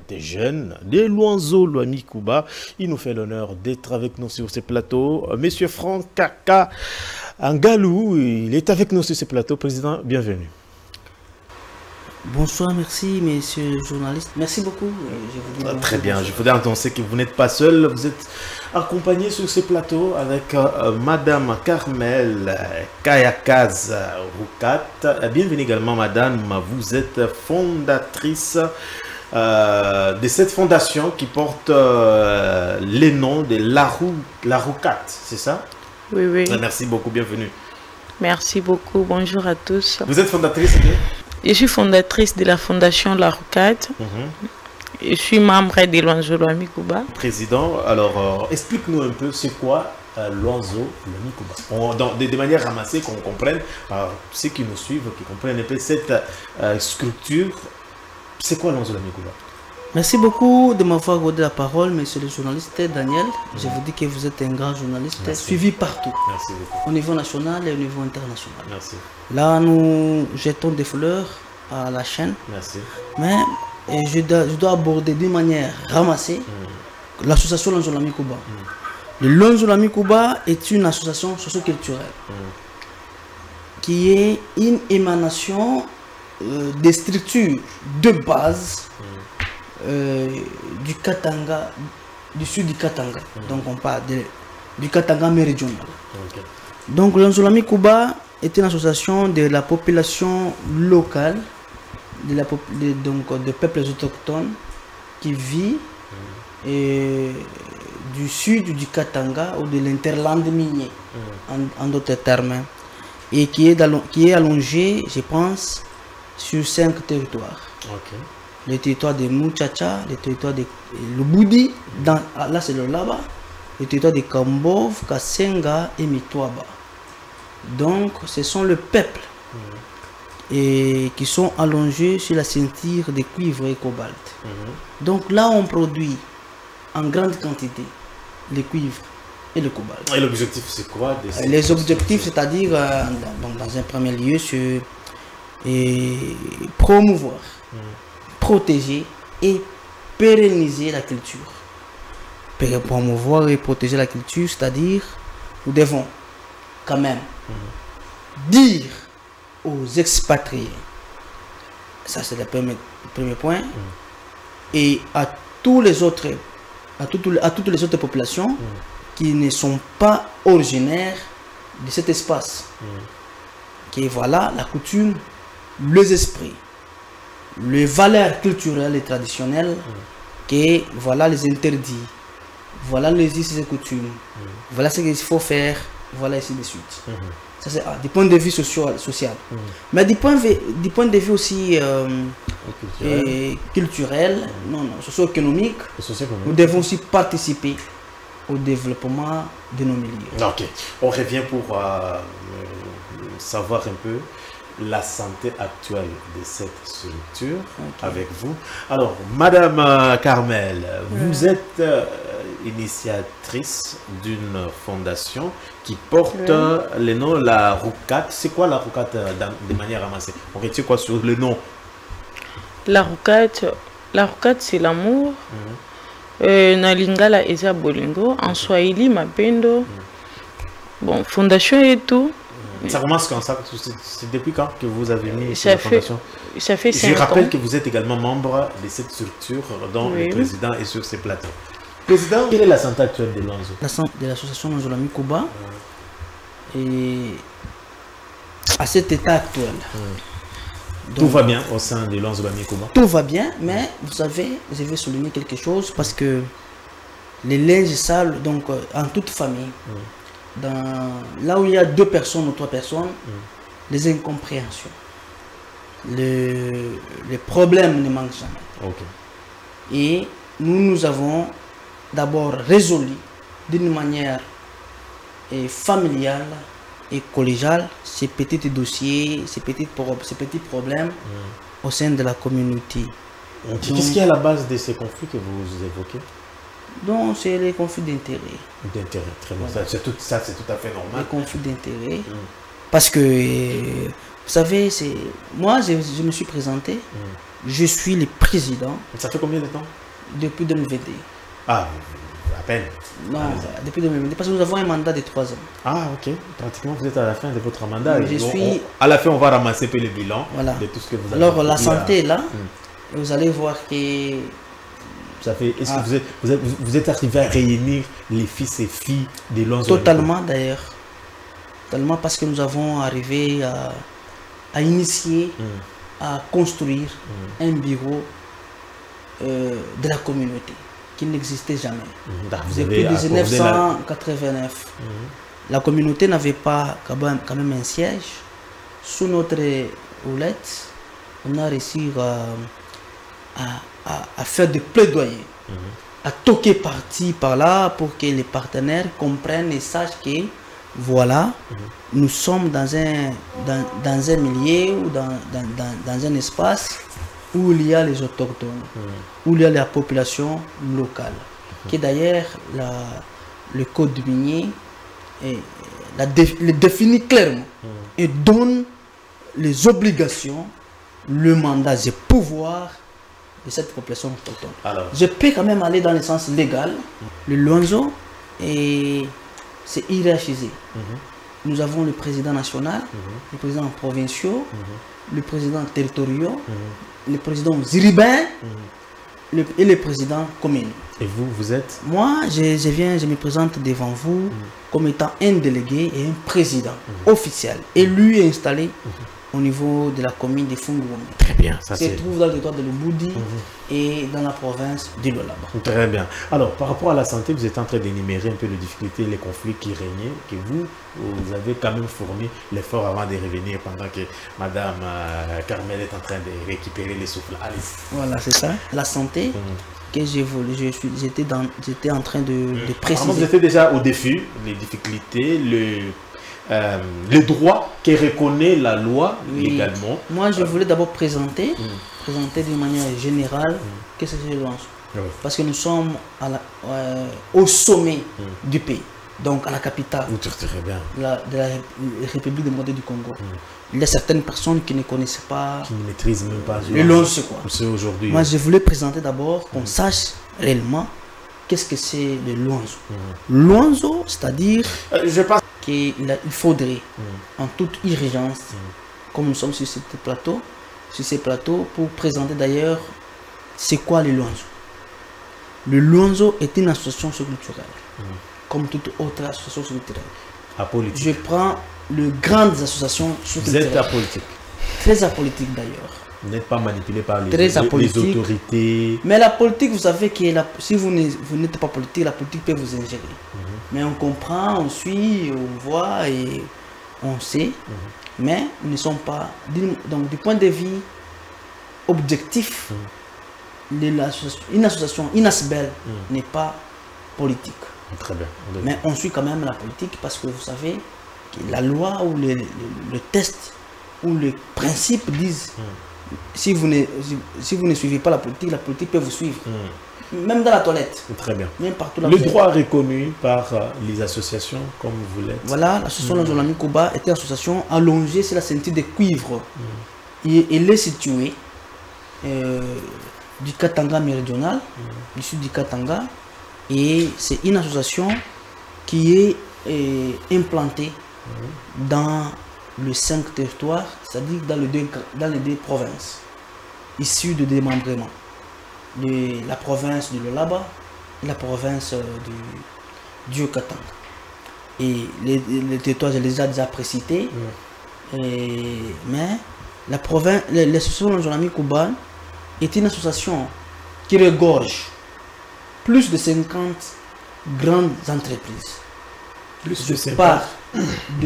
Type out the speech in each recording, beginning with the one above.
des jeunes, de Luanzo Luami Kuba. Il nous fait l'honneur d'être avec nous sur ce plateau. Monsieur Franck Kaka Angalou, il est avec nous sur ce plateau. Président, bienvenue. Bonsoir, merci, messieurs les journalistes. Merci beaucoup. Très bien, je voudrais annoncer que vous n'êtes pas seul. Vous êtes accompagné sur ce plateau avec Madame Carmel Kayakaz Roukat. Bienvenue également, Madame. Vous êtes fondatrice de cette fondation qui porte les noms de la Roukat, c'est ça? Oui, oui. Merci beaucoup, bienvenue. Merci beaucoup, bonjour à tous. Vous êtes fondatrice de... Je suis fondatrice de la fondation La Roukat. Je suis membre de Luanzo Luami Kuba. Président, alors explique-nous un peu c'est quoi Luanzo Luami Kuba. De manière ramassée, qu'on comprenne, ceux qui nous suivent, qui comprennent un peu cette structure. C'est quoi Luanzo Luami Kuba? Merci beaucoup de m'avoir donné la parole, monsieur le journaliste Daniel. Je vous dis que vous êtes un grand journaliste, suivi partout. Merci beaucoup. Au niveau national et au niveau international. Merci. Là, nous jetons des fleurs à la chaîne. Merci. Mais je dois aborder d'une manière ramassée l'association Luanzo Luami Kuba. Le Luanzo Luami Kuba est une association socio-culturelle qui est une émanation des structures de base du Katanga, du sud du Katanga. Donc on parle du Katanga méridional. Donc Luanzo Luami Kuba est une association de la population locale, de peuples autochtones qui vit du sud du Katanga ou de l'interland minier, en d'autres termes, et qui est allongé, je pense, sur 5 territoires. Le territoire de Muchacha, le territoire de Lubudi, là c'est le Laba, le territoire de Kambov, Kasenga et Mitwaba. Donc ce sont le peuple et qui sont allongés sur la ceinture de cuivre et cobalt. Donc là on produit en grande quantité le cuivre et le cobalt. Et l'objectif c'est quoi? Les objectifs, c'est-à-dire dans un premier lieu, c'est promouvoir, protéger et pérenniser la culture. Promouvoir et protéger la culture, c'est-à-dire nous devons quand même dire aux expatriés, ça c'est le premier point, et à toutes les autres populations qui ne sont pas originaires de cet espace, qui voilà la coutume, les esprits, les valeurs culturelles et traditionnelles, qui voilà les interdits, voilà les us et coutumes, voilà ce qu'il faut faire, voilà ainsi de suite. Ça c'est du point de vue social. Mais du point de vue aussi culturel, socio-économique, nous devons aussi participer au développement de nos milieux. Ok, on revient pour savoir un peu la santé actuelle de cette structure avec vous. Alors, Madame Carmel, vous êtes initiatrice d'une fondation qui porte le nom La Roukat. C'est quoi La Roukat de manière ramassée? On retient quoi sur le nom? La Roukat c'est l'amour. Na Lingala eza bolingo, en Swahili mapendo. Bon, fondation et tout. Ça commence comme ça. C'est depuis quand que vous avez mis cette fondation? Ça fait 5 ans. Je rappelle que vous êtes également membre de cette structure dont le président est sur ces plateaux. Président, quelle est la santé actuelle de Luanzo? La santé de l'association Luanzo Luami Kuba est à cet état actuel. Donc, tout va bien au sein de Luanzo Luami Kuba? Tout va bien, mais vous savez, je vais souligner quelque chose parce que les linges sales, donc en toute famille, là où il y a 2 personnes ou 3 personnes, les incompréhensions, les problèmes ne manquent jamais. Et nous avons d'abord résolu d'une manière familiale et collégiale ces petits dossiers, ces petits problèmes au sein de la communauté. Qu'est-ce qui est à la base de ces conflits que vous évoquez? Donc c'est les conflits d'intérêts. D'intérêt, très bien. Voilà. C'est tout à fait normal. Les conflits d'intérêts. Parce que, vous savez, moi je me suis présenté Je suis le président. Ça fait combien de temps? Depuis 2021. Ah, à peine. Non, depuis 2021, parce que nous avons un mandat de 3 ans. Ah, ok. Pratiquement, vous êtes à la fin de votre mandat. À la fin, on va ramasser un peu le bilan de tout ce que vous avez. Alors, la santé est là. Et vous allez voir que... Ça fait, est-ce que vous êtes arrivé à réunir les fils et filles de Luanzo? Totalement, d'ailleurs. Totalement, parce que nous avons arrivé à initier, à construire un bureau de la communauté qui n'existait jamais. Depuis 1989, la communauté n'avait pas quand même un siège. Sous notre houlette, on a réussi à faire des plaidoyers, à toquer par-ci, par-là, pour que les partenaires comprennent et sachent que voilà, nous sommes dans un milieu ou dans un espace où il y a les autochtones, où il y a la population locale, qui d'ailleurs le code minier le définit clairement et donne les obligations, le mandat, le pouvoir de cette population autochtone. Alors, je peux quand même aller dans le sens légal. Le Luanzo, c'est hiérarchisé. Nous avons le président national, le président provincial, le président territorial, le président ziribin et le président communal. Et vous êtes? Moi, je me présente devant vous comme étant un délégué et un président officiel, élu et installé au niveau de la commune de Funguomi. Très bien. Ça se trouve dans le territoire de Lubudi et dans la province du Lualaba. Très bien. Alors, par rapport à la santé, vous êtes en train d'énumérer un peu les difficultés, les conflits qui régnaient, que vous avez quand même fourni l'effort avant de revenir pendant que Madame Carmel est en train de récupérer les souffles. Allez. Voilà, c'est ça. La santé. Que j'étais en train de préciser. Vous étiez déjà au défi, les difficultés, les droits que reconnaît la loi légalement. Moi, je voulais d'abord présenter d'une manière générale qu'est-ce que c'est le Luanzo. Parce que nous sommes au sommet du pays, donc à la capitale de la République démocratique du Congo. Il y a certaines personnes qui ne connaissent pas, qui ne maîtrisent même pas le Luanzo, c'est quoi. Aujourd'hui. Moi, je voulais présenter d'abord qu'on sache réellement qu'est-ce que c'est le Luanzo. Luanzo, c'est-à-dire, je pense qu'il faudrait, en toute urgence, comme nous sommes sur ces plateaux, pour présenter d'ailleurs c'est quoi le Luanzo. Le Luanzo est une association culturelle, comme toute autre association culturelle. Apolitique. Je prends les grandes associations culturelles. Vous êtes apolitique. Très apolitique d'ailleurs. Vous n'êtes pas manipulé par les autorités. Mais la politique, vous savez que si vous n'êtes pas politique, la politique peut vous ingérer. Mais on comprend, on suit, on voit et on sait. Mais nous ne sommes pas... Donc du point de vue objectif, une association, une ASBEL n'est pas politique. Très bien. Mais on suit quand même la politique parce que vous savez que la loi ou le test ou le principe disent si vous ne suivez pas la politique peut vous suivre. Même dans la toilette. Très bien. Même partout le droit reconnu par les associations comme vous l'êtes. Voilà, l'association Luanzo Kuba était une association allongée sur la ceinture de cuivre. Et elle est située du Katanga méridional, du sud du Katanga. Et c'est une association qui est implantée dans les 5 territoires, c'est-à-dire dans les deux provinces issues de démembrement. La province du Lualaba et la province du Katanga. Et les territoires, je les ai déjà précités. Mais l'association Luanzo Kuba est une association qui regorge plus de 50 grandes entreprises. Plus de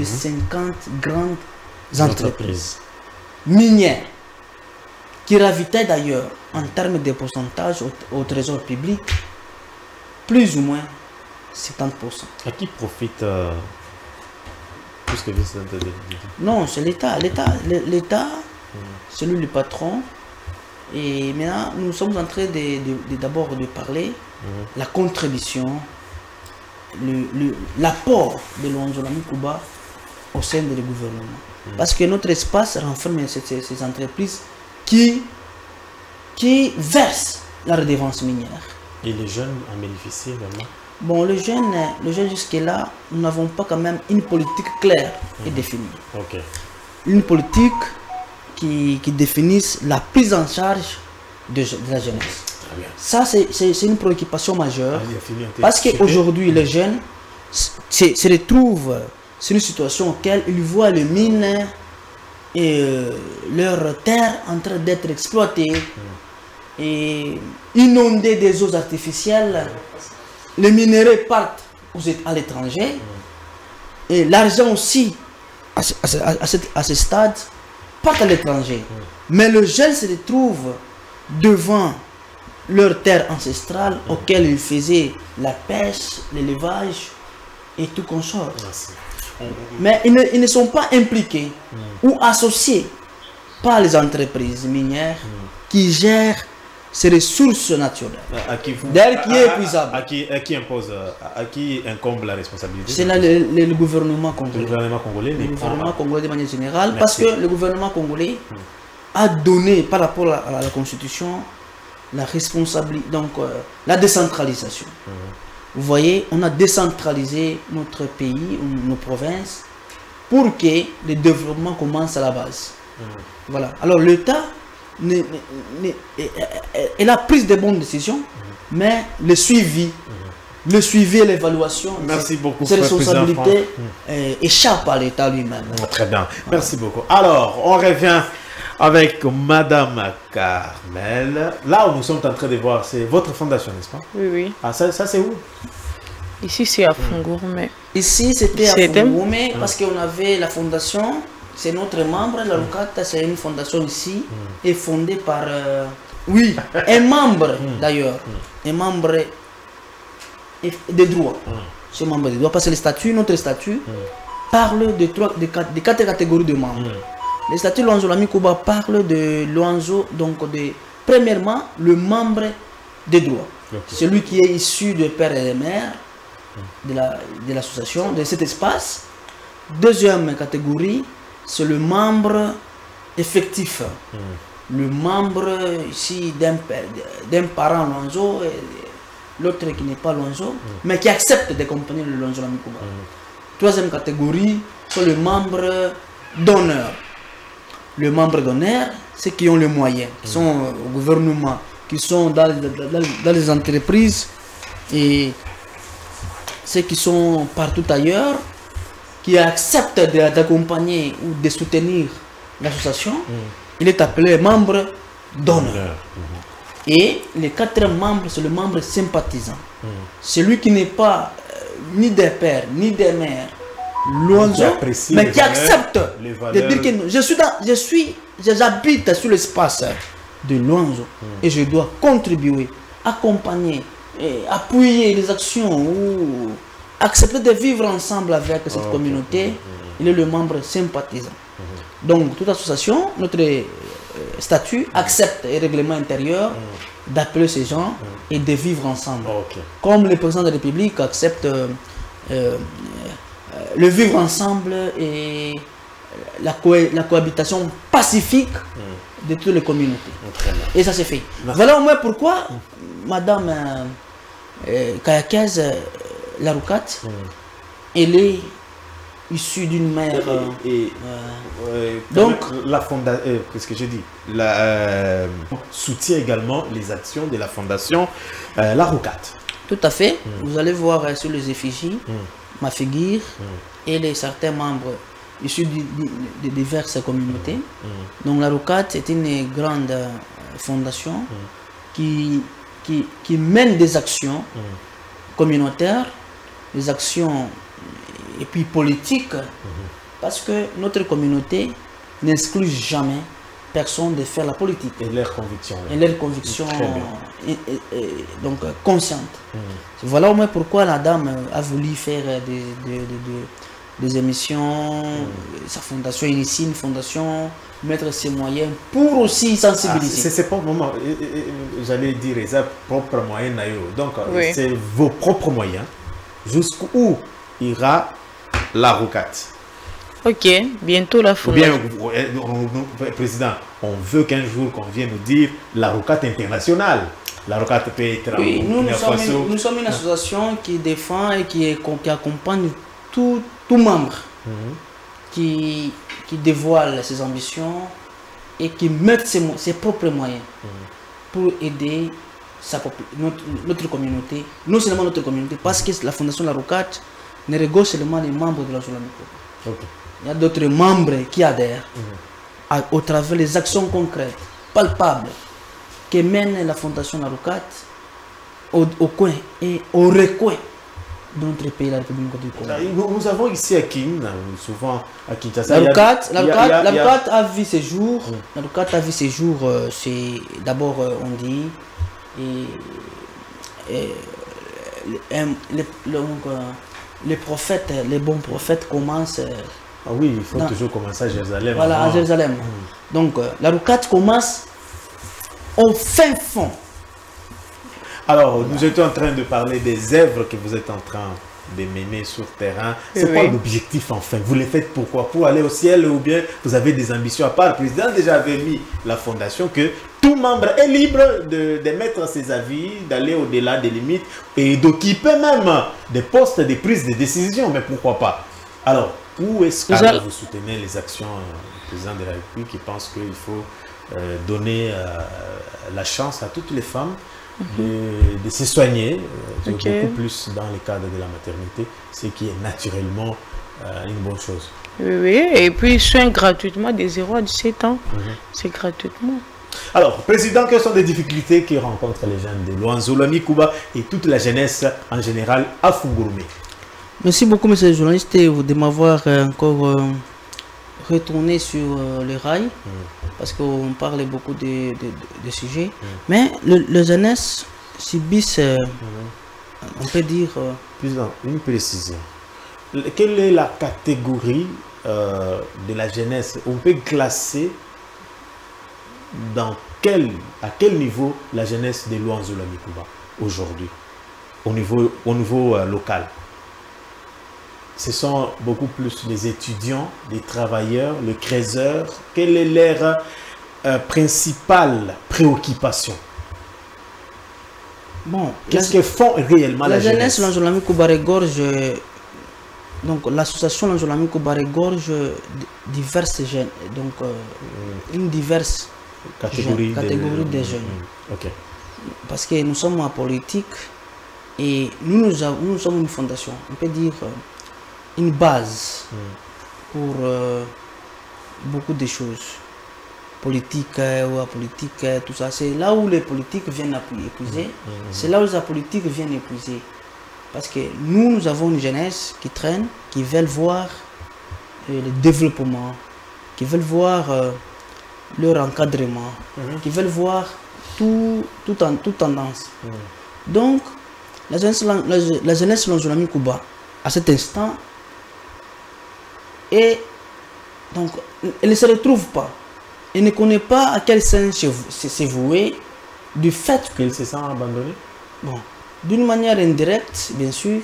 50 grandes entreprises minières qui ravitaillent d'ailleurs en termes de pourcentage au trésor public plus ou moins 70%. À qui profite tout ce que vous êtes en train de dire? Non, c'est l'État. L'État, c'est lui le patron. Et maintenant, nous sommes en train d'abord de parler la contribution, l'apport de Luanzo Kuba au sein du gouvernement. Parce que notre espace renferme ces entreprises qui qui versent la redevance minière. Et les jeunes en bénéficient également? Bon, les jeunes jusque-là, nous n'avons pas quand même une politique claire et définie. Ok. Une politique qui définisse la prise en charge de la jeunesse. Très bien. Ça, c'est une préoccupation majeure. Allez, Parce qu'aujourd'hui, les jeunes se retrouvent sur une situation dans laquelle ils voient les mines et leurs terres en train d'être exploitées et inondées des eaux artificielles. Les minéraux partent à l'étranger et l'argent aussi à ce stade part à l'étranger. Mais le jeune se retrouve devant leur terre ancestrale auquel ils faisaient la pêche, l'élevage et tout consort. Mais ils ne sont pas impliqués ou associés par les entreprises minières qui gèrent ces ressources naturelles. D'ailleurs, qui est épuisable. À qui incombe la responsabilité? C'est le gouvernement congolais. Le gouvernement congolais, le gouvernement congolais de manière générale, parce que le gouvernement congolais a donné par rapport à la constitution la responsabilité, donc la décentralisation. Vous voyez, on a décentralisé notre pays, nos provinces, pour que le développement commence à la base. Voilà. Alors l'État, elle a pris de bonnes décisions, mais le suivi et l'évaluation, ces responsabilités échappent à l'État lui-même. Très bien, merci beaucoup. Alors, on revient avec Madame Carmel. Là où nous sommes en train de voir, c'est votre fondation, n'est-ce pas? Oui, oui. Ah, ça c'est où? Ici, c'est à Fungourmé. Ici, c'était à Fungourmé parce qu'on avait la fondation. C'est notre membre, la RUCAT, c'est une fondation ici, est fondée par, oui, un membre d'ailleurs, un membre des droits. C'est membre des droits, parce que le statut, notre statut, parle de 4 catégories de membres. Le statut Luanzo Lwami Kuba parle de Luanzo, donc premièrement, le membre des droits. Celui qui est issu de père et de mère de l'association, de cet espace. Deuxième catégorie, c'est le membre effectif. Le membre ici d'un parent Luanzo et l'autre qui n'est pas Luanzo, mais qui accepte d'accompagner le Luanzo Lwami Kuba. Troisième catégorie, c'est le membre d'honneur. Le membre d'honneur, ceux qui ont les moyens, qui sont au gouvernement, qui sont dans les entreprises et ceux qui sont partout ailleurs, qui acceptent d'accompagner ou de soutenir l'association, il est appelé membre d'honneur. Et le quatrième membre, c'est le membre sympathisant. Celui qui n'est pas ni des pères, ni des mères, Luanzo, mais qui accepte de dire que j'habite sur l'espace de Luanzo et je dois contribuer, accompagner, appuyer les actions ou accepter de vivre ensemble avec cette communauté. Il est le membre sympathisant. Donc toute association, notre statut accepte et règlement intérieur d'appeler ces gens et de vivre ensemble. Comme le président de la République accepte le vivre ensemble et la cohabitation pacifique de toutes les communautés. Et ça s'est fait. Voilà au moins pourquoi Madame Kayakaz Laroukat, elle est issue d'une mère. Donc, la fondation, qu'est-ce que j'ai dit, soutient également les actions de la fondation Laroukat. Tout à fait. Vous allez voir sur les effigies ma figure et certains membres issus de diverses communautés. Donc la RUCAT est une grande fondation qui mène des actions communautaires, des actions et puis politiques, parce que notre communauté n'exclut jamais personne de faire la politique. Et leurs convictions. Et leurs convictions donc conscientes. Voilà au moins pourquoi la dame a voulu faire des émissions, sa fondation initie une fondation, mettre ses moyens pour aussi sensibiliser. C'est pas moment, j'allais dire, c'est propres moyens. Donc, c'est vos propres moyens. Jusqu'où ira la RUCAT? Ok, bientôt la fondation. Ou bien, président, on veut qu'un jour qu'on vienne nous dire la ROCAT internationale. La ROCAT peut être oui, nous sommes une association qui défend et qui accompagne tout membre qui dévoile ses ambitions et qui met ses propres moyens pour aider notre communauté, non seulement notre communauté, parce que la fondation La ROCAT ne regorge seulement les membres de la Zolamiko. Il y a d'autres membres qui adhèrent au travers des actions concrètes, palpables, que mène la fondation La ROCAT au coin et au recoin de notre pays, la République du Congo. Nous avons ici à Kin, souvent à Kinshasa. La ROCAT a vu ses jours. La ROCAT a vu ses jours. C'est d'abord, on dit, les prophètes, les bons prophètes commencent. Ah oui, il faut toujours commencer à Jérusalem. Voilà, à Jérusalem. Donc, la ROCAT commence au fin fond. Alors, nous étions en train de parler des œuvres que vous êtes en train de mener sur terrain. C'est quoi l'objectif enfin? Vous les faites pourquoi? Pour aller au ciel ou bien vous avez des ambitions à part? Le président déjà avait mis la fondation que tout membre est libre d'émettre ses avis, d'aller au-delà des limites et d'occuper même des postes de prise de décision. Mais pourquoi pas? Alors, où est-ce que vous soutenez les actions du président de la République qui pense qu'il faut donner la chance à toutes les femmes de se soigner, beaucoup plus dans le cadre de la maternité, ce qui est naturellement une bonne chose. Oui, et puis soins gratuitement des 0 à 17 ans. C'est gratuitement. Alors, président, quelles sont les difficultés que rencontrent les jeunes de Luanzo Kuba et toute la jeunesse en général à Fungurumé? Merci beaucoup, monsieur le journaliste, de m'avoir encore retourné sur les rails, parce qu'on parle beaucoup de sujets. Mais le jeunesse subissent, on peut dire... Président, une précision. Quelle est la catégorie de la jeunesse? On peut classer à quel niveau la jeunesse de Luanzo Kuba aujourd'hui, au niveau local? Ce sont beaucoup plus les étudiants, les travailleurs, les créateurs. Quelle est leur principale préoccupation? Bon, qu'est-ce que font réellement la jeunesse? La jeunesse Kuba regorge, donc l'association Luanzo Kuba regorge diverses jeunes, donc une diverse catégorie des jeunes. Parce que nous sommes en politique et nous sommes une fondation, on peut dire une base pour beaucoup de choses, politique ou apolitique, tout ça. C'est là où les politiques viennent épuiser, c'est là où les apolitiques viennent épuiser. Parce que nous avons une jeunesse qui traîne, qui veulent voir le développement, qui veulent voir leur encadrement, qui veulent voir toute tendance. Donc, la jeunesse Luanzo Kuba, à cet instant, et donc, elle ne se retrouve pas. Elle ne connaît pas à quel sens se vouer du fait qu'elle se sent abandonnée. Bon, d'une manière indirecte, bien sûr,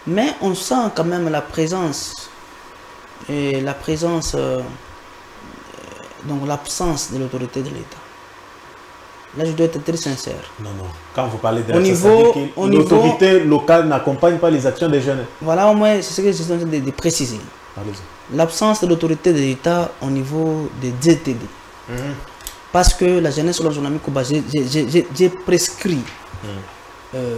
mais on sent quand même la présence, donc l'absence de l'autorité de l'État. Là, je dois être très sincère. Non. Quand vous parlez de l'autorité locale n'accompagne pas les actions des jeunes. Voilà, au moins, c'est ce que je suis en train de préciser. L'absence de l'autorité de l'État au niveau des DTD. Parce que la jeunesse Luanzo Kuba, j'ai prescrit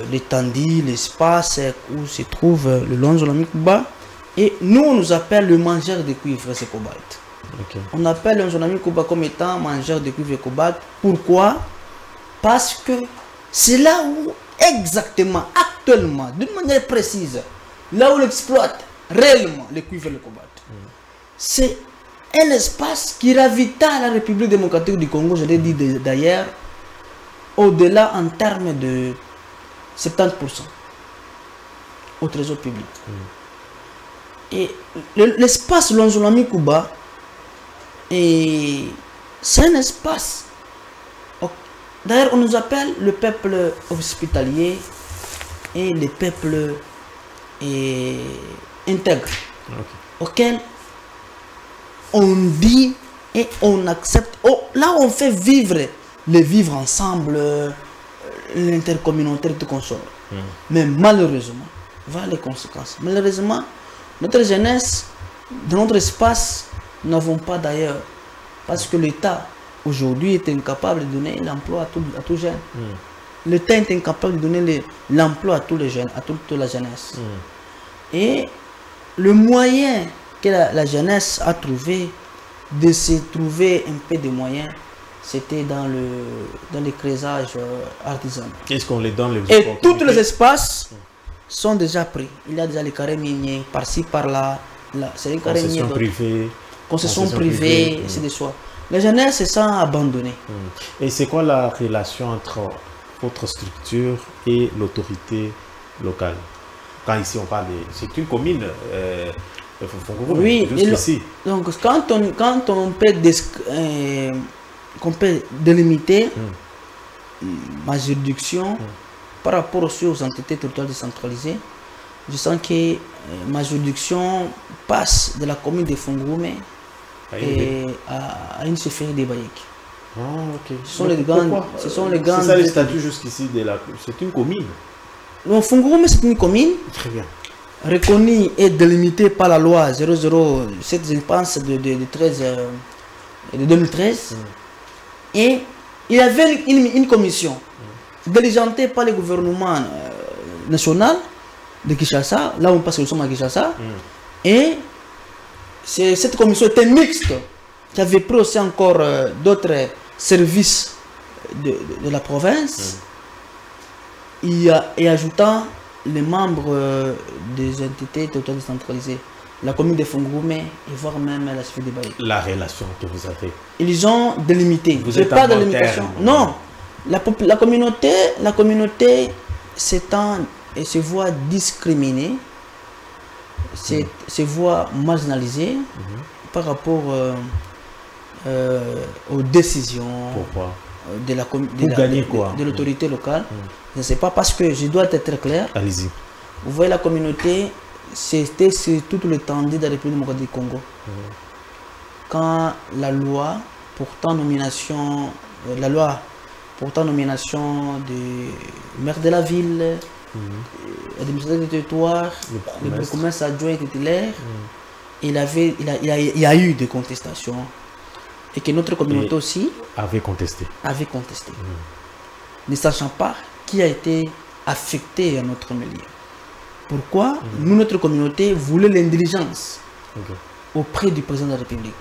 l'étendue, l'espace où se trouve le Luanzo Kuba. Et nous, on nous appelle le mangeur de cuivre et cobalt. On appelle le Luanzo Kuba comme étant mangeur de cuivre et cobalt. Pourquoi? Parce que c'est là où, exactement, actuellement, d'une manière précise, là où on exploite réellement le cuivre et le cobalt. C'est un espace qui ravitaille la République démocratique du Congo, je l'ai dit d'ailleurs, au-delà en termes de 70% au trésor public. Et l'espace Luanzo Kuba, c'est un espace. D'ailleurs, on nous appelle le peuple hospitalier et le peuple intègre, auquel on dit et on accepte. Oh, là, on fait vivre les vivre ensemble, l'intercommunautaire de consort. Mais malheureusement, voilà les conséquences. Malheureusement, notre jeunesse, dans notre espace, nous n'avons pas d'ailleurs. Parce que l'État, aujourd'hui, est incapable de donner l'emploi à tous jeunes. L'État est incapable de donner l'emploi à tous les jeunes, à toute la jeunesse. Et le moyen que la jeunesse a trouvé de se trouver un peu de moyens, c'était dans les creusages artisanaux. Est-ce qu'on les donne les Et tous les espaces sont déjà pris. Il y a déjà les carrés miniers, par-ci, par-là. C'est les carrés miniers. Concession privée, c'est des choix. La jeunesse se sent abandonnée. Et c'est quoi la relation entre votre structure et l'autorité locale? Quand ici on parle c'est une commune. Oui, donc quand on peut délimiter ma juridiction par rapport aussi aux entités territoriales décentralisées, je sens que ma juridiction passe de la commune de Fungurume à une chefferie de Bayek. Ah, ok. Ce sont les grands. C'est ça le statut jusqu'ici de la. C'est une commune. Donc Fungurume, c'est une commune. Très bien. Reconnue et délimitée par la loi 007, je pense, de 2013. Et il y avait une commission diligentée par le gouvernement national de Kinshasa. Là, on passe que nous sommes à Kinshasa. Et cette commission était mixte, qui avait pris aussi encore d'autres services de la province, et ajoutant les membres des entités territoriales décentralisées, la commune de Fungurume et voire même la chefferie de Bayek. La relation que vous avez. Ils ont délimité. Vous êtes pas de limitation. Non, la communauté s'étend et se voit discriminée, se voit marginalisée par rapport aux décisions. Pourquoi? De l'autorité locale. Je ne sais pas, parce que je dois être très clair. Allez-y. Vous voyez, la communauté, c'était sur toute l'étendue de la République démocratique du Congo. Quand la loi portant nomination du maire de la ville, administrateur du territoire, le bourgmestre adjoint titulaire, il y a eu des contestations. Et que notre communauté aussi avait contesté. Ne sachant pas qui a été affecté à notre milieu. Pourquoi nous, notre communauté, voulait l'indiligence auprès du président de la République.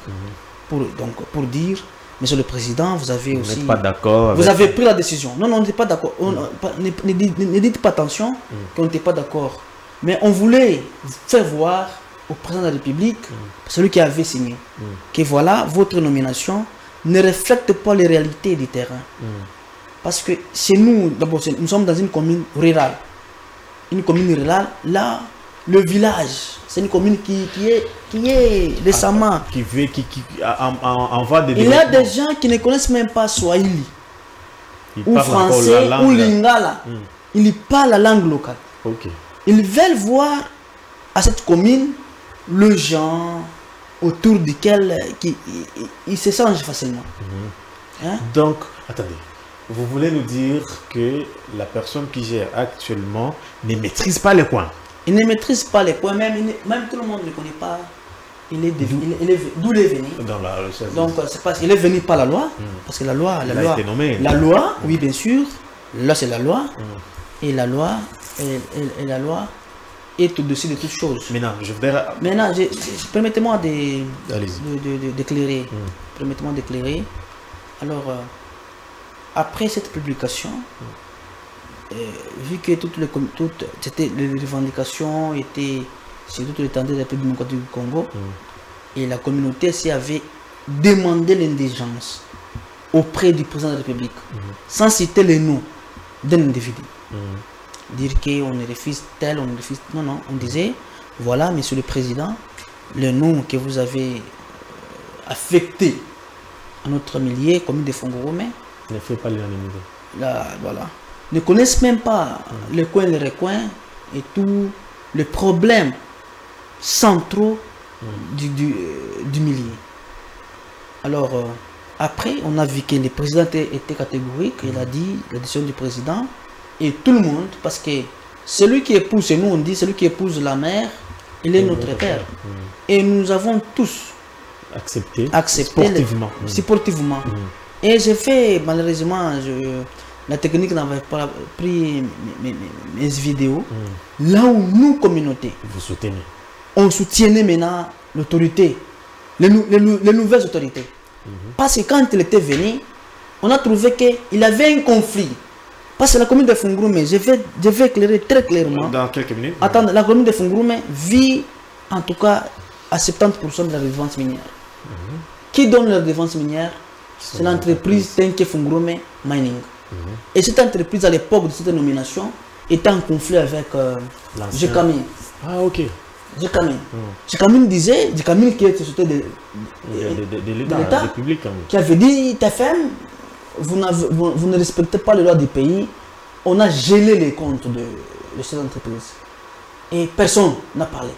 Pour dire, Monsieur le Président, vous avez aussi... Vous n'êtes pas d'accord. Vous avez pris la décision. Non, on n'était pas d'accord. Ne dites pas attention qu'on n'était pas d'accord. Mais on voulait faire voir au président de la République, celui qui avait signé, que voilà, votre nomination ne reflète pas les réalités du terrain. Parce que chez nous, d'abord, nous sommes dans une commune rurale. Une commune rurale, là, le village, c'est une commune qui est récemment... en voie de développement. Il y a des gens qui ne connaissent même pas Swahili, ou français, ou lingala. Ils parlent la langue locale. Ils veulent voir à cette commune le gens autour duquel ils se changent facilement. Donc, attendez. Vous voulez nous dire que la personne qui gère actuellement ne maîtrise pas les coins? Il ne maîtrise pas les coins, même tout le monde ne connaît pas d'où il est venu. Donc, il est venu par la loi, parce que la loi, oui bien sûr, là c'est la loi, et la loi est au-dessus de toutes choses. Maintenant, permettez-moi d'éclairer. Permettez-moi d'éclairer. Alors, après cette publication, vu que toutes les revendications étaient sur toute l'étendue de la République démocratique du Congo, et la communauté s'y avait demandé l'indigence auprès du président de la République, sans citer les noms d'un individu. Dire qu'on refuse tel, on refuse... Non, on disait, voilà, Monsieur le Président, le nom que vous avez affecté à notre milieu, commune de Fungurume, ne fait pas l'unanimité. Là, voilà. Ne connaissent même pas les coins et les recoins et tous les problèmes centraux du milieu. Alors, après, on a vu que le président était catégorique, il a dit la décision du président, et tout le monde, parce que celui qui épouse, et nous on dit, celui qui épouse la mère, il est notre père. Et nous avons tous accepté sportivement. Et j'ai fait, malheureusement, la technique n'avait pas pris mes vidéos. Là où nous, communauté, vous soutenez. On soutenait maintenant l'autorité, les nouvelles autorités. Parce que quand il était venu, on a trouvé qu'il y avait un conflit. Parce que la commune de Fungurume, je vais éclairer très clairement. Dans quelques minutes. Attends, la commune de Fungurume vit en tout cas à 70% de la redevance minière. Qui donne la redevance minière? C'est l'entreprise Tenke Fungurume Mining. Et cette entreprise, à l'époque de cette nomination, était en conflit avec Jekamin. Ah, ok. Jekamin disait, Jekamin qui est société de l'État, qui avait dit, TFM, vous ne respectez pas les lois du pays, on a gelé les comptes de cette entreprise. Et personne n'a parlé.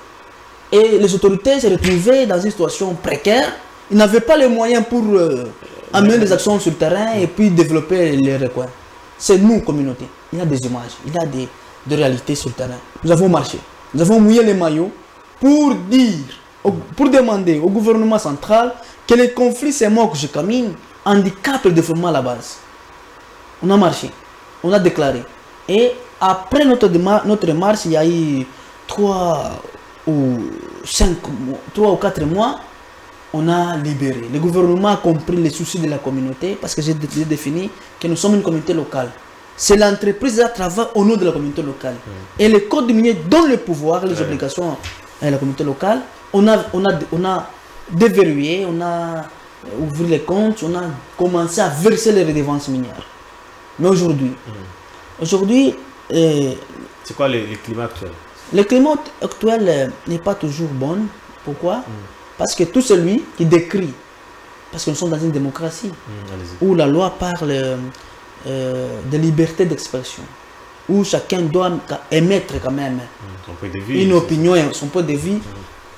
Et les autorités se retrouvaient dans une situation précaire. Ils n'avaient pas les moyens pour amener des actions sur le terrain et puis développer les recoins. C'est nous, communauté. Il y a des images, il y a des réalités sur le terrain. Nous avons marché. Nous avons mouillé les maillots pour demander au gouvernement central que les conflits c'est moi que je camine handicapent le développement à la base. On a marché, on a déclaré. Et après notre marche, il y a eu 3 ou 4 mois, on a libéré. Le gouvernement a compris les soucis de la communauté parce que j'ai défini que nous sommes une communauté locale. C'est l'entreprise qui travaille au nom de la communauté locale. Et le code minier donne le pouvoir, les obligations à la communauté locale. On a déverrouillé, on a ouvert les comptes, on a commencé à verser les redevances minières. Mais aujourd'hui, c'est quoi le climat actuel? Le climat actuel n'est pas toujours bon. Pourquoi? Parce que tout celui qui décrit, parce que nous sommes dans une démocratie, où la loi parle de liberté d'expression, où chacun doit émettre quand même une opinion, son point de vue,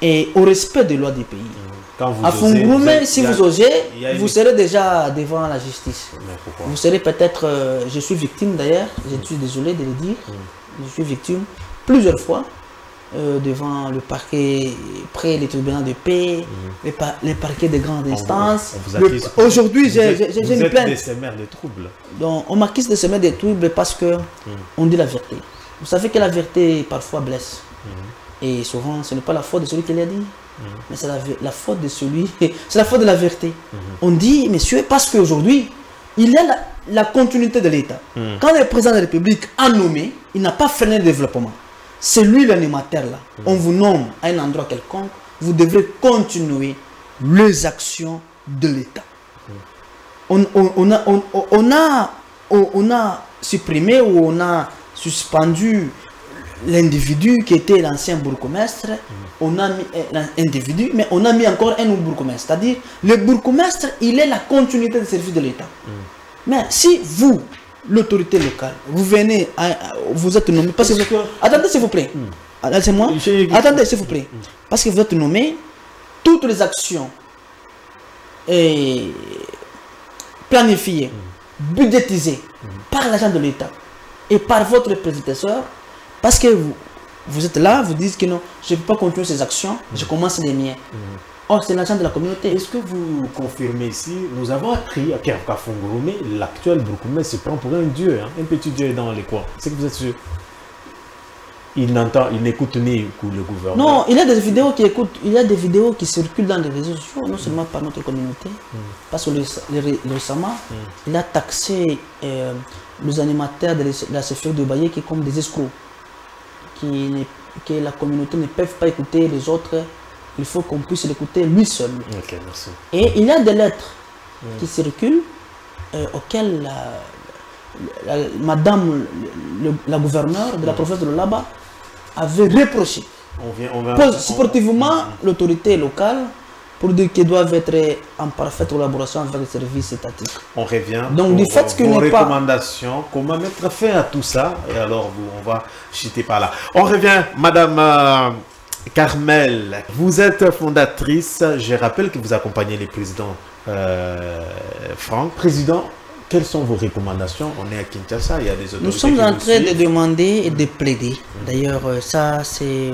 et au respect des lois du pays. À Fungurume, si vous osez, vous serez déjà devant la justice. Vous serez peut-être, je suis victime d'ailleurs, je suis désolé de le dire, je suis victime plusieurs fois devant le parquet, près les tribunaux de paix, les parquets de grande instance. Aujourd'hui, j'ai une plainte. Des semeurs de troubles. Donc, on m'accuse de semer des troubles parce que on dit la vérité. Vous savez que la vérité parfois blesse. Et souvent, ce n'est pas la faute de celui qui l'a dit, mais c'est la faute de celui, c'est la faute de la vérité. On dit, messieurs, parce qu'aujourd'hui, il y a la continuité de l'État. Quand le président de la République a nommé, il n'a pas freiné le développement. C'est lui l'animateur là. On vous nomme à un endroit quelconque, vous devrez continuer les actions de l'État. On a supprimé ou on a suspendu l'individu qui était l'ancien bourgmestre. On a mis l'individu, mais on a mis encore un nouveau bourgmestre. C'est-à-dire, le bourgmestre, il est la continuité des services de l'État. Mais si vous, l'autorité locale, vous venez, vous êtes nommé, parce que attendez s'il vous plaît, laissez-moi, attendez s'il vous plaît, parce que vous êtes nommé, toutes les actions planifiées, budgétisées par l'agent de l'État et par votre prédécesseur, parce que vous êtes là, vous dites que non, je ne peux pas continuer ces actions, je commence les miens. Or, c'est l'agent de la communauté. Est-ce que vous confirmez ici, nous avons appris qu'à Fungurume, l'actuel bourgmestre se prend pour un dieu, un petit dieu dans les coins. C'est que vous êtes sûr? Il n'écoute ni le gouvernement. Non, il y a des vidéos qui écoutent, il y a des vidéos qui circulent dans les réseaux sociaux, non seulement par notre communauté, parce que récemment, il a taxé les animateurs de la CFR de Baye qui comme des escrocs, que la communauté ne peut pas écouter les autres. Il faut qu'on puisse l'écouter lui seul. Ok, merci. Et il y a des lettres qui circulent auxquelles madame la gouverneure de la province de Lualaba avait reproché sportivement l'autorité locale pour dire qu'ils doivent être en parfaite collaboration avec les services étatiques. On revient donc du fait que vos recommandations, comment mettre fin à tout ça, et alors on va chuter par là. On revient, madame Carmel, vous êtes fondatrice. Je rappelle que vous accompagnez les présidents Franck. Président, quelles sont vos recommandations? On est à Kinshasa, il y a des autorités. Nous sommes en train de demander et de plaider. D'ailleurs, ça, c'est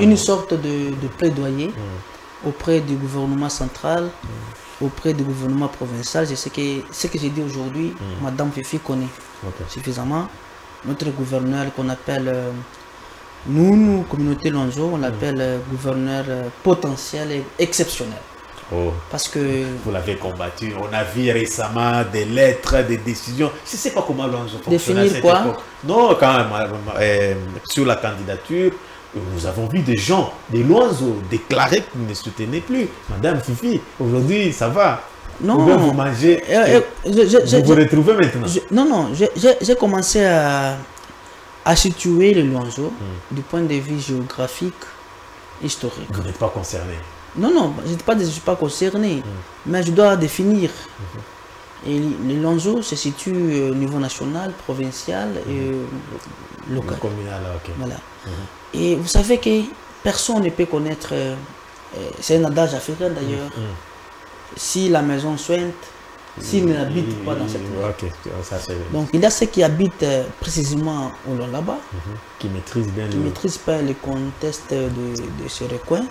une sorte de plaidoyer auprès du gouvernement central, auprès du gouvernement provincial. Je sais que ce que j'ai dit aujourd'hui, Madame Fifi connaît suffisamment. Notre gouverneur qu'on appelle, nous, communauté Luanzo, on l'appelle gouverneur potentiel et exceptionnel. Oh, parce que vous l'avez combattu. On a vu récemment des lettres, des décisions. Je ne sais pas comment Luanzo fonctionne. Définir quoi? Non, quand même, sur la candidature, nous avons vu des gens, des Luanzo, déclarer qu'ils ne soutenaient plus. Madame Fifi, aujourd'hui, ça va. Non, vous mangez. Vous vous retrouvez maintenant. Non, j'ai commencé à situer le Luanzo du point de vue géographique, historique. Vous n'êtes pas concerné. Non, je ne suis pas concerné, mais je dois définir. Et le Luanzo se situe au niveau national, provincial et local. Communal, ok. Voilà. Et vous savez que personne ne peut connaître, c'est un adage africain d'ailleurs, si la maison sointe, s'il n'habite pas dans cette maison. Okay. Ça, donc il y a ceux qui habitent précisément au là-bas, qui maîtrisent bien maîtrisent pas le contexte de ce recoin.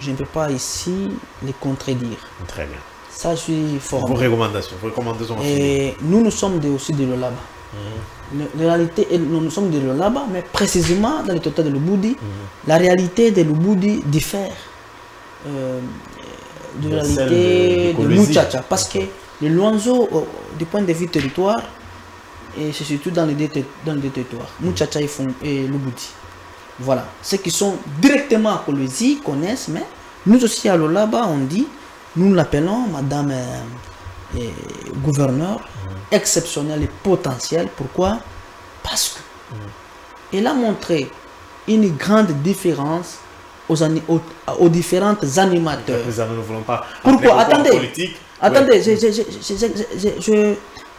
Je ne peux pas ici les contredire. Très bien. Ça, je suis fort. Vos recommandations. Et nous sommes aussi de Lolaba. La réalité, nous sommes de Lolaba, mais précisément dans le total de Lubudi, la réalité de Lubudi diffère de la réalité de Muchacha. Parce que le Luanzo, du point de vue territoire, se situe dans les deux territoires. Muchacha et Lubudi. Voilà. Ceux qui sont directement à Kolwezi connaissent, mais nous aussi à Lolaba, on dit, nous l'appelons Madame gouverneur exceptionnel et potentiel. Pourquoi? Parce que elle a montré une grande différence aux différents animateurs. Nous ne voulons pas. Pourquoi? Attendez,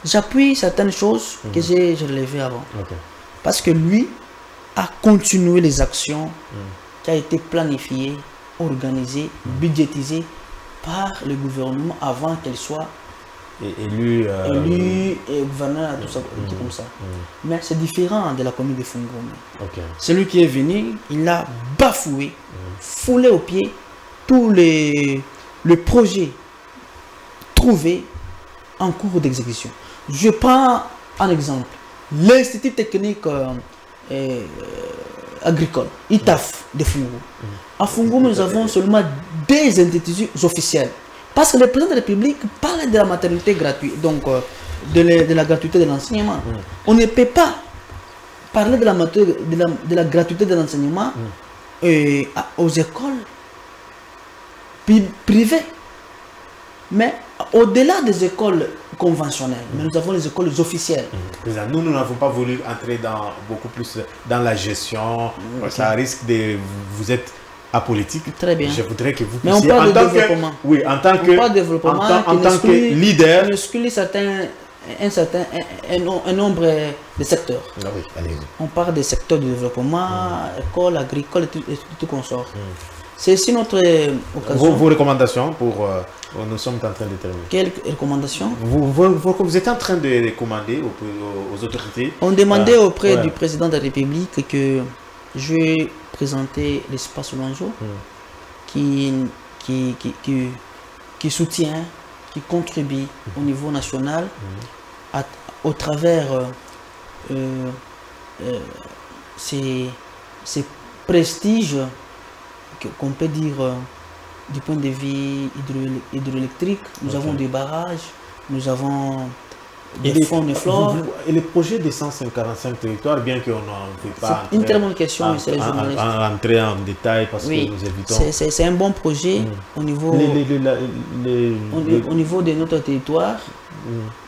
j'appuie certaines choses que j'ai relevées avant. Parce que lui a continué les actions qui ont été planifiées, organisées, budgétisées par le gouvernement avant qu'elle soit élu et gouverneur, tout ça, tout comme ça. Mais c'est différent de la commune de Fungome. Celui qui est venu, il a bafoué, foulé aux pieds tous les projets trouvés en cours d'exécution. Je prends un exemple. L'Institut technique agricole, ITAF de Fungome. À Fungome, nous avons seulement des instituts officiels. Parce que le président de la République parle de la maternité gratuite, donc de la gratuité de l'enseignement. On ne peut pas parler de la gratuité de l'enseignement aux écoles privées. Mais au-delà des écoles conventionnelles, mais nous avons les écoles officielles. Nous n'avons pas voulu entrer beaucoup plus dans la gestion. Ça risque de... Vous êtes apolitique. Très bien. Je voudrais que vous puissiez... Mais on parle de développement. Oui, en tant que leader... On exclut un nombre de secteurs. Oui, allez-y. On parle des secteurs de développement, école, agricole et tout consort. C'est aussi notre occasion. Vos recommandations pour... nous sommes en train de terminer. Quelles recommandations? Vous êtes en train de recommander aux autorités. On demandait auprès du président de la République que je vais présenter l'espace Luanzo qui soutient, qui contribue au niveau national au travers ces prestiges qu'on peut dire du point de vue hydroélectrique. Nous avons des barrages, nous avons des fonds et flores. Et les projets des 145 territoires, bien qu'on ne peut pas une très bonne question, monsieur le journaliste. Entrer en détail parce que nous évitons... C'est un bon projet au niveau, au niveau de notre territoire.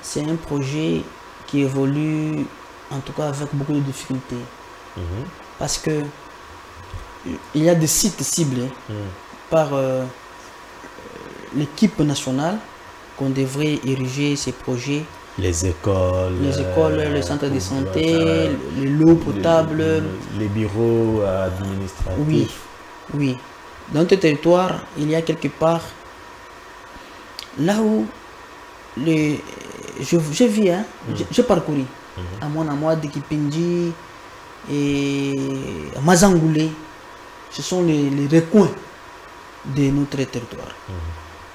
C'est un projet qui évolue en tout cas avec beaucoup de difficultés. Parce que il y a des sites ciblés par l'équipe nationale qu'on devrait ériger ces projets. Les écoles, les centres de santé, l'eau potable, les bureaux administratifs. Oui, Oui. Dans notre territoire, il y a quelque part, là où je vis, hein, j'ai parcouru. À moi, de Kipindi et à Mazangoulé, ce sont les recoins de notre territoire.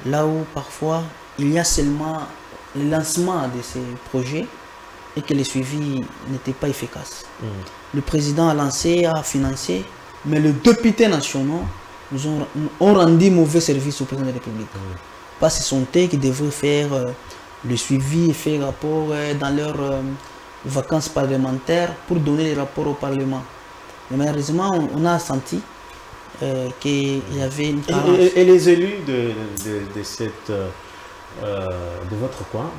Là où parfois il y a seulement le lancement de ces projets et que le suivi n'était pas efficace. Le président a lancé, a financé, mais les députés nationaux nous ont rendu mauvais service au président de la République. Parce que ce sont eux qui devraient faire le suivi et faire rapport dans leurs vacances parlementaires pour donner les rapports au Parlement. Mais malheureusement, on a senti qu'il y avait une carence. Et les élus de votre coin,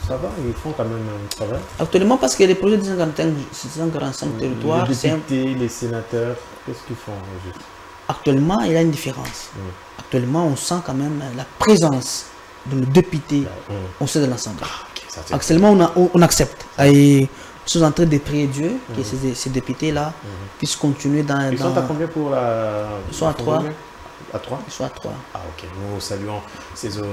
ça va, ils font quand même un travail? Actuellement, parce que les projets de 645 territoires, les députés, les sénateurs, qu'est-ce qu'ils font juste? Actuellement, il y a une différence. Actuellement, on sent quand même la présence de nos députés au sein de l'Assemblée. Actuellement, on accepte. Et nous sommes en train de prier Dieu que ces députés-là puissent continuer dans... Ils sont à combien pour la... Ils sont à 3. À 3? Ils sont à 3. Ah ok, nous saluons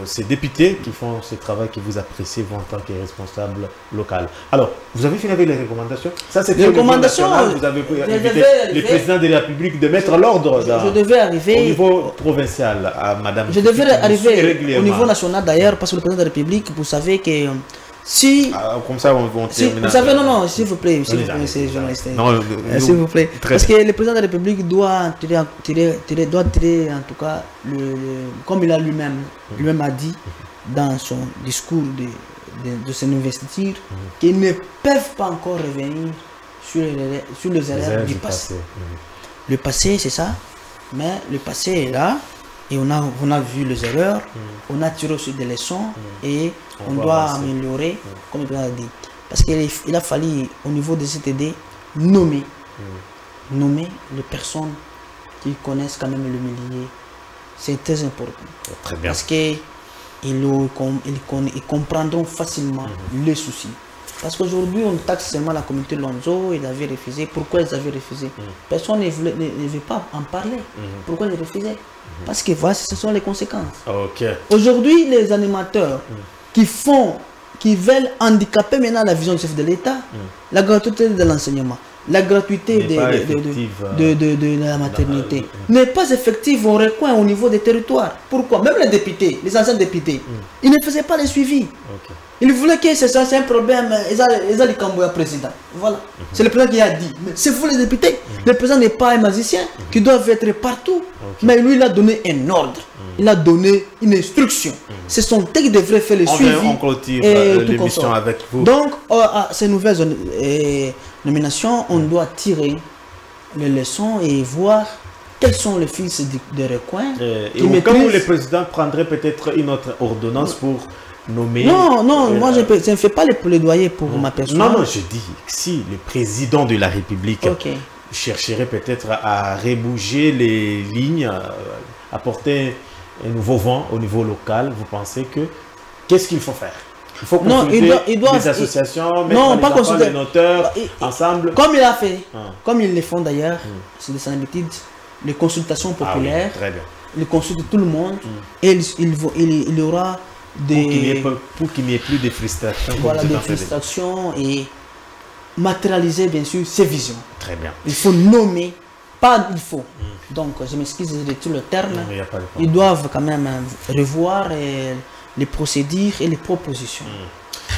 ces députés qui font ce travail que vous appréciez vous en tant que responsable local. Alors, vous avez fini avec les recommandations? Ça c'est les recommandations. Vous avez invité le président de la République de mettre l'ordre je devais arriver au niveau provincial à Madame. Je devais arriver au niveau national d'ailleurs parce que le président de la République, vous savez que si... comme ça, on va terminer. Vous savez, non, s'il vous plaît, c'est journaliste. S'il vous plaît. Parce que le président de la République doit tirer en tout cas, comme il a lui-même a dit dans son discours de son investiture, qu'ils ne peuvent pas encore revenir sur les erreurs du passé. Le passé, c'est ça, mais le passé est là. Et on a vu les erreurs, on a tiré aussi des leçons et on doit améliorer, comme le président a dit. Parce qu'il a fallu, au niveau des CTD, nommer les personnes qui connaissent quand même le milieu. C'est très important. Très bien. Parce qu'ils comprendront facilement les soucis. Parce qu'aujourd'hui, on taxe seulement la communauté Lonzo, ils avaient refusé. Pourquoi ils avaient refusé? Personne ne veut pas en parler. Pourquoi ils refusaient? Parce que voilà, ce sont les conséquences. Aujourd'hui, les animateurs qui veulent handicaper maintenant la vision du chef de l'État, la gratuité de l'enseignement, la gratuité de la maternité n'est pas effective au recoin au niveau des territoires. Pourquoi? Même les députés, les anciens députés, ils ne faisaient pas le suivi. Ils voulaient que c'est un problème, ils ont le Cambouya président. Voilà. C'est le président qui a dit. Mais c'est vous les députés. Le président n'est pas un magicien qui doit être partout. Mais lui, il a donné un ordre. Il a donné une instruction. Ce sont eux qui devraient faire le suivi. On clôture l'émission avec vous. Donc, à ces nouvelles nominations, on doit tirer les leçons et voir quels sont les fils de recoin. Et comme le président prendrait peut-être une autre ordonnance pour nommer... Non, moi je ne fais pas le plaidoyer pour ma personne. Non, je dis, si le président de la République chercherait peut-être à rebouger les lignes, apporter un nouveau vent au niveau local, vous pensez que... Qu'est-ce qu'il faut faire? Il faut consulter les associations, mettre les noteurs ensemble. Comme il a fait, comme ils le font d'ailleurs, c'est de son habitude, les consultations populaires, ils consultent tout le monde et il y aura des... Pour qu'il n'y ait plus de frustration. Voilà, des frustrations et matérialiser bien sûr ses visions. Très bien. Il faut nommer, pas il faut. Donc je m'excuse de tout le terme. Ils doivent quand même revoir les procédures et les propositions.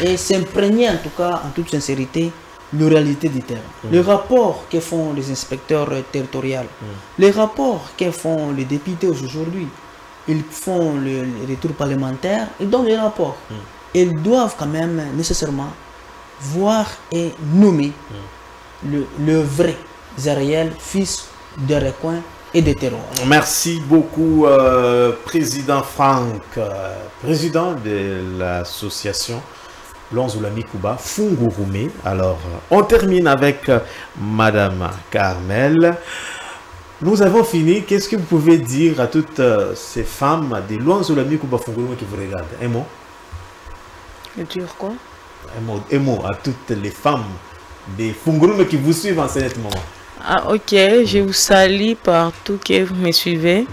Et s'imprégner en tout cas, en toute sincérité, de la réalité du terrain. Les rapports que font les inspecteurs territoriaux, les rapports que font les députés aujourd'hui, ils font le retour parlementaire, ils donnent les rapports. Ils doivent quand même nécessairement voir et nommer le vrai réel fils de recoin et de terroir. Merci beaucoup, Président Franck, président de l'association Lonzulami Kuba Fungurume. Alors, on termine avec Madame Carmel. Nous avons fini. Qu'est-ce que vous pouvez dire à toutes ces femmes de Lonzulami Kuba Fungurume qui vous regardent? Un mot? Dire quoi? Un mot à toutes les femmes des Fungurume qui vous suivent en ce moment. Ah, ok, je vous salue partout que vous me suivez.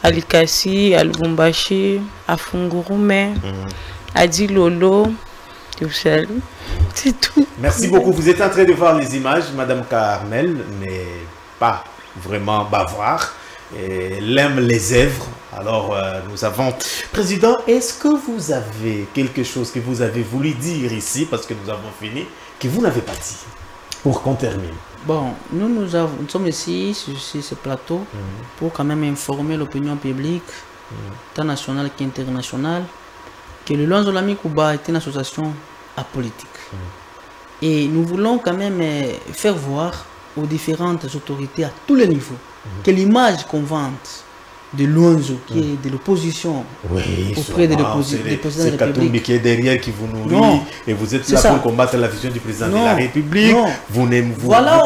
À Likasi, à Lubumbashi, à Fungurume, à Dilolo. Je vous salue. C'est tout. Merci beaucoup. Vous êtes en train de voir les images. Madame Carmel n'est pas vraiment bavard. Elle aime les œuvres. Alors, nous avons... Président, est-ce que vous avez quelque chose que vous avez voulu dire ici, parce que nous avons fini, que vous n'avez pas dit, pour qu'on termine? Bon, nous sommes ici, sur ce plateau, pour quand même informer l'opinion publique, tant nationale qu'internationale, que le Luanzo Lwami Kuba est une association apolitique. Et nous voulons quand même faire voir aux différentes autorités à tous les niveaux que l'image qu'on vante de Luanzo, qui est de l'opposition auprès de l'opposition, du président de la République. Qui est derrière, qui vous nourrit, et vous êtes là pour combattre la vision du président de la République. Vous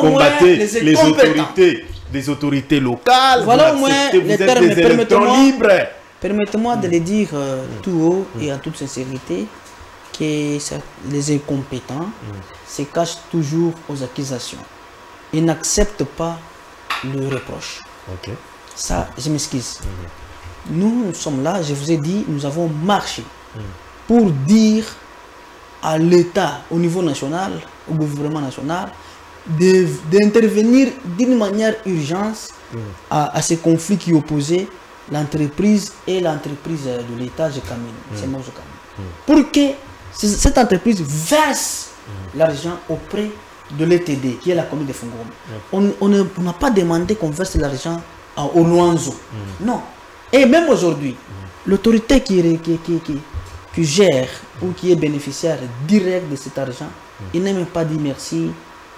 combattez les autorités locales. Voilà au moins les termes. Permettez-moi de les dire tout haut et en toute sincérité que les incompétents se cachent toujours aux accusations. Ils n'acceptent pas le reproche. Ça, je m'excuse. Nous sommes là, je vous ai dit, nous avons marché pour dire à l'État, au niveau national, au gouvernement national, d'intervenir d'une manière urgente à ces conflits qui opposaient l'entreprise et l'entreprise de l'État, pour que cette entreprise verse l'argent auprès de l'ETD, qui est la commune de Fungurume. On n'a pas demandé qu'on verse l'argent au Luanzo. Non. Et même aujourd'hui, l'autorité qui gère ou qui est bénéficiaire direct de cet argent, il n'a même pas dit merci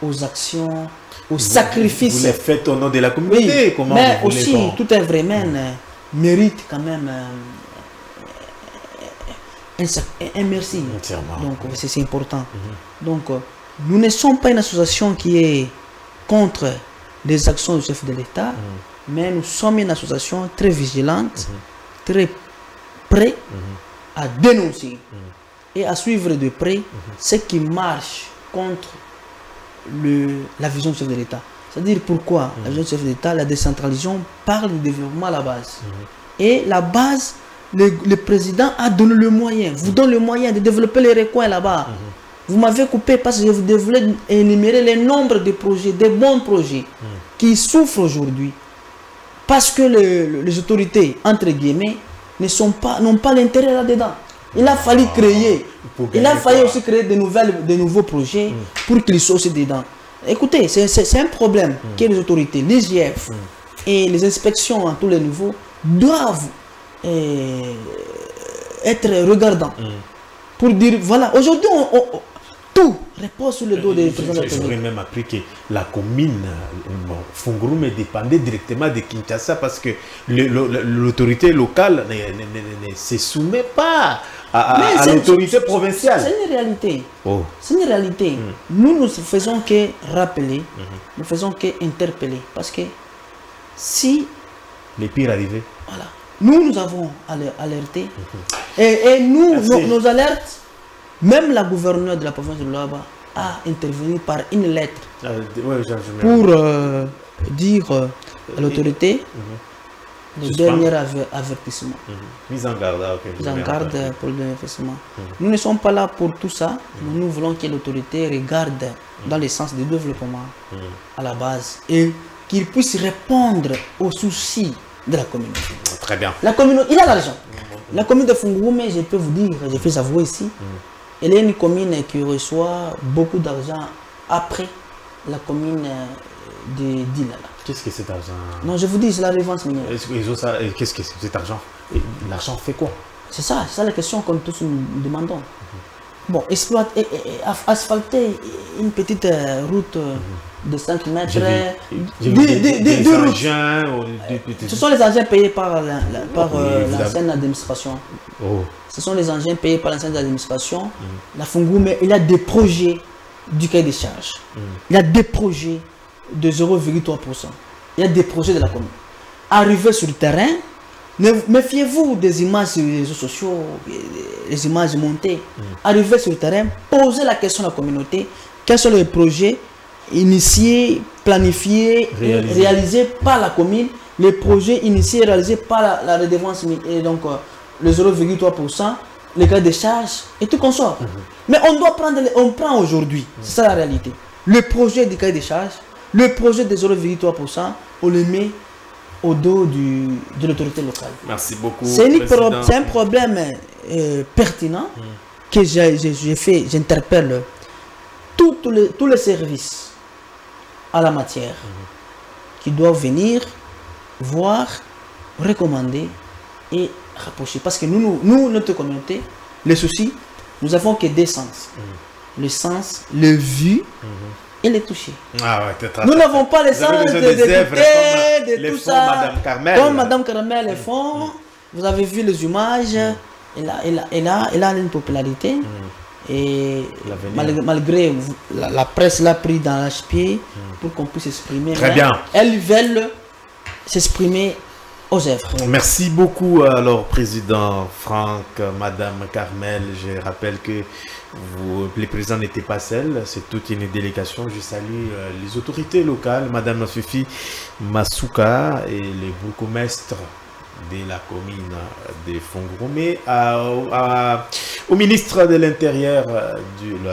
aux actions, aux sacrifices. Vous les faites au nom de la communauté. Comment mais aussi, tout un vrai mérite quand même un merci. Donc c'est important. Donc nous ne sommes pas une association qui est contre les actions du chef de l'État, mais nous sommes une association très vigilante, très prête à dénoncer et à suivre de près ce qui marche contre la vision du chef de l'État. C'est-à-dire pourquoi la vision du chef de l'État, la décentralisation parle du développement à la base. Et la base, le président a donné le moyen, vous donne le moyen de développer les recoins là-bas. Vous m'avez coupé parce que je voulais énumérer le nombre de projets, des bons projets qui souffrent aujourd'hui. Parce que les autorités, entre guillemets, n'ont pas l'intérêt là-dedans. Il a fallu créer, aussi créer de nouveaux projets pour qu'ils soient aussi dedans. Écoutez, c'est un problème que les autorités, l'IGF et les inspections à tous les niveaux doivent être regardants pour dire, voilà, aujourd'hui, tout repose sur le dos des présidents de la République. J'aurais même appris que la commune Fungurume dépendait directement de Kinshasa parce que l'autorité locale ne se soumet pas à l'autorité provinciale. C'est une réalité. C'est une réalité. Nous ne faisons que rappeler, nous faisons que interpeller. Parce que si... les pires arrivaient. Voilà. Nous avons alerté. Et nos alertes, même la gouverneure de la province de Luaba a intervenu par une lettre pour dire à l'autorité le dernier avertissement. Mise en garde. Mise en garde pour le dernier avertissement. Nous ne sommes pas là pour tout ça. Nous voulons que l'autorité regarde dans le sens du développement à la base et qu'il puisse répondre aux soucis de la communauté. Très bien. La communauté, il a l'argent. La commune de Fungurume, je peux vous dire, je fais avouer ici, elle est une commune qui reçoit beaucoup d'argent après la commune de Dilala. Qu'est-ce que cet argent? Non, je vous dis, c'est la revente minière. Qu'est-ce que c'est cet argent? L'argent fait quoi? C'est ça la question que nous tous nous demandons. Bon, asphalter une petite route de 5 mètres. Des engins. Ce sont les engins payés par l'ancienne administration. Ce sont les engins payés par l'ancienne administration. La Fungurume, il y a des projets du cahier des charges. Il y a des projets de 0,3%. Il y a des projets de la commune. Arriver sur le terrain, méfiez-vous des images sur les réseaux sociaux, les images montées. Arriver sur le terrain, poser la question à la communauté, quels sont les projets initiés, planifiés, réalisés par la commune. Les projets initiés et réalisés par la redevance et donc le 0,3%, les cas de charges et tout consort. Mais on doit prendre, on prend aujourd'hui, c'est ça la réalité. Le projet des cahiers de charges, le projet de 0,3%, on le met au dos de l'autorité locale. Merci beaucoup. C'est un problème pertinent que j'interpelle tous les services à la matière qui doivent venir voir, recommander et rapprocher. Parce que nous, notre communauté, les soucis, nous avons que deux sens. Le sens, le vu et le toucher. Nous n'avons pas le sens de tout ça. Comme Madame Carmel le font, vous avez vu les images, elle a une popularité. Et malgré la presse l'a pris dans l'âge-pied pour qu'on puisse s'exprimer. Très bien. Elles veulent s'exprimer aux œuvres. Merci beaucoup, alors, Président Franck, Madame Carmel. Je rappelle que les présidents n'étaient pas seuls, c'est toute une délégation. Je salue les autorités locales, Madame Fifi Masuka et les bourgmestres de la commune de Fongoromé, au ministre de l'Intérieur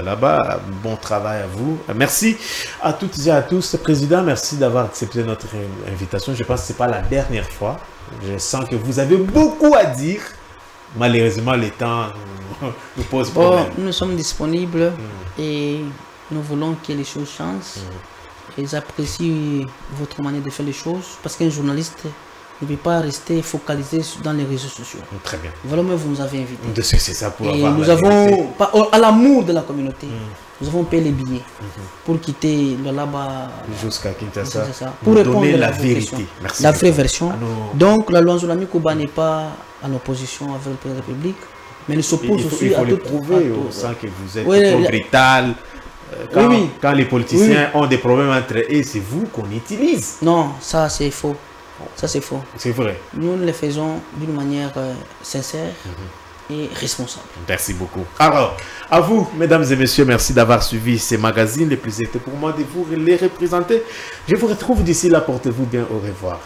là-bas. Bon travail à vous. Merci à toutes et à tous. Président, merci d'avoir accepté notre invitation. Je pense que ce n'est pas la dernière fois. Je sens que vous avez beaucoup à dire. Malheureusement, le temps nous pose problème. Nous sommes disponibles et nous voulons que les choses changent. Et j'apprécie votre manière de faire les choses parce qu'un journaliste ne peut pas rester focalisé dans les réseaux sociaux. Très bien. Voilà, vous nous avez invité. C'est ça pour et avoir nous avons, à l'amour de la communauté, nous avons payé les billets pour quitter le là-bas jusqu'à Kinshasa pour répondre donner à la vérité. Merci la vraie version. Donc, la loi Nzolami Kouba n'est pas en opposition avec le président de la République, mais il s'oppose aussi à tout. Il faut le prouver au sein que vous êtes brutal. Quand les politiciens ont des problèmes entre eux, c'est vous qu'on utilise. Non, ça c'est faux. Ça c'est faux. C'est vrai. Nous le faisons d'une manière sincère et responsable. Merci beaucoup. Alors, à vous, mesdames et messieurs, merci d'avoir suivi ces magazines. Le plaisir était pour moi de vous les représenter. Je vous retrouve d'ici là. Portez-vous bien. Au revoir.